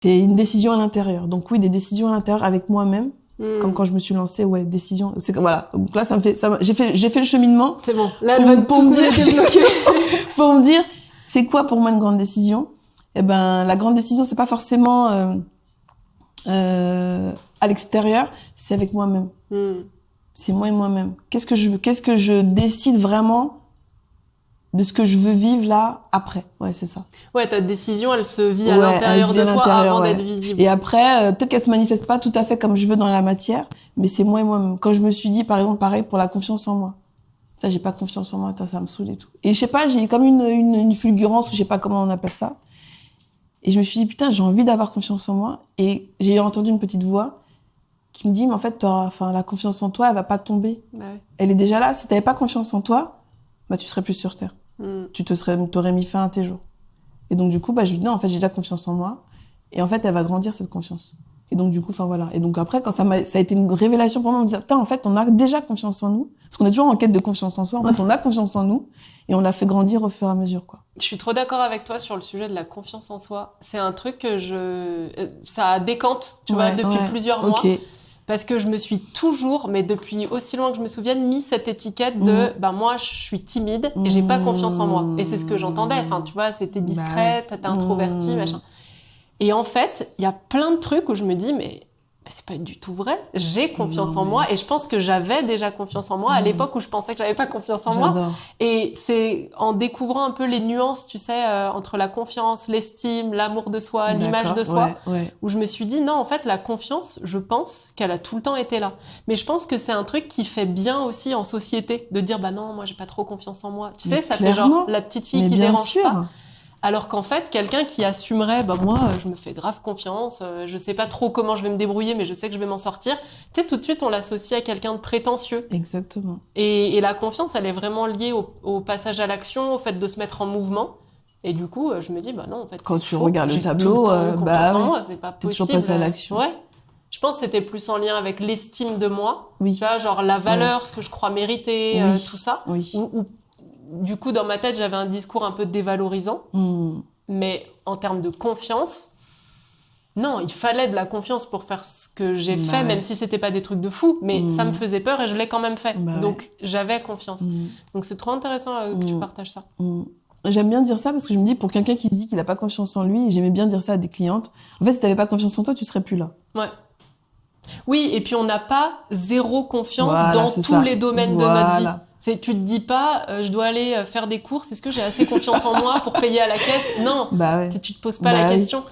C'est une décision à l'intérieur. Donc oui, des décisions à l'intérieur avec moi-même. Comme quand je me suis lancée, décision. C'est que, voilà. Donc là, j'ai fait le cheminement. C'est bon. Là, pour me dire, pour me dire, c'est quoi pour moi une grande décision? Eh ben, la grande décision, c'est pas forcément à l'extérieur, c'est avec moi-même. C'est moi et moi-même. Qu'est-ce que je décide vraiment de ce que je veux vivre là après. Ouais, c'est ça. Ouais, ta décision, elle se vit à l'intérieur de toi avant d'être visible. Et après, peut-être qu'elle se manifeste pas tout à fait comme je veux dans la matière, mais c'est moi et moi-même. Quand je me suis dit, par exemple, pareil pour la confiance en moi. Ça, j'ai pas confiance en moi, ça me saoule et tout. Et je sais pas, j'ai comme une fulgurance, ou je sais pas comment on appelle ça. Et je me suis dit, putain, j'ai envie d'avoir confiance en moi. Et j'ai entendu une petite voix qui me dit, mais en fait, la confiance en toi, elle va pas tomber. Ouais. Elle est déjà là. Si t'avais pas confiance en toi, bah, tu serais plus sur Terre. T'aurais mis fin à tes jours. Et donc, du coup, je lui dis, non, en fait, j'ai déjà confiance en moi. Et en fait, elle va grandir, cette confiance. Et donc, du coup, voilà. Et donc, après, quand ça a été une révélation pour moi, de me dire, putain, en fait, on a déjà confiance en nous. Parce qu'on est toujours en quête de confiance en soi. En fait, on a confiance en nous. Et on l'a fait grandir au fur et à mesure, quoi. Je suis trop d'accord avec toi sur le sujet de la confiance en soi. C'est un truc que ça décante, tu vois, depuis plusieurs mois. Parce que je me suis toujours, mais depuis aussi loin que je me souvienne, mis cette étiquette de moi je suis timide et j'ai pas confiance en moi. Et c'est ce que j'entendais. Enfin, tu vois, c'était discrète, t'es introvertie, machin. Et en fait, il y a plein de trucs où je me dis, mais c'est pas du tout vrai. J'ai confiance en moi et je pense que j'avais déjà confiance en moi à l'époque où je pensais que j'avais pas confiance en moi. Et c'est en découvrant un peu les nuances, tu sais, entre la confiance, l'estime, l'amour de soi, l'image de soi, où je me suis dit non, en fait, la confiance, je pense qu'elle a tout le temps été là. Mais je pense que c'est un truc qui fait bien aussi en société de dire non, moi j'ai pas trop confiance en moi. Tu sais, ça fait genre la petite fille qui dérange pas. Alors qu'en fait, quelqu'un qui assumerait, moi, je me fais grave confiance, je sais pas trop comment je vais me débrouiller, mais je sais que je vais m'en sortir. Tu sais, tout de suite, on l'associe à quelqu'un de prétentieux. Exactement. Et la confiance, elle est vraiment liée au passage à l'action, au fait de se mettre en mouvement. Et du coup, je me dis, non, en fait, quand tu regardes le tableau, confiance en moi, c'est pas possible. T'es toujours passé à l'action. Ouais. Je pense que c'était plus en lien avec l'estime de moi. Oui. Tu vois, genre la valeur, ce que je crois mériter, tout ça. Oui. Ou du coup, dans ma tête, j'avais un discours un peu dévalorisant. Mais en termes de confiance, non, il fallait de la confiance pour faire ce que j'ai fait, même si c'était pas des trucs de fou. Mais ça me faisait peur et je l'ai quand même fait. Donc, j'avais confiance. Donc, c'est trop intéressant que tu partages ça. J'aime bien dire ça parce que je me dis, pour quelqu'un qui se dit qu'il a pas confiance en lui, j'aimais bien dire ça à des clientes. En fait, si t'avais pas confiance en toi, tu serais plus là. Ouais. Oui, et puis on n'a pas zéro confiance dans tous les domaines de notre vie. Tu te dis pas, je dois aller faire des courses, est-ce que j'ai assez confiance en moi pour payer à la caisse? Non, tu te poses pas la question.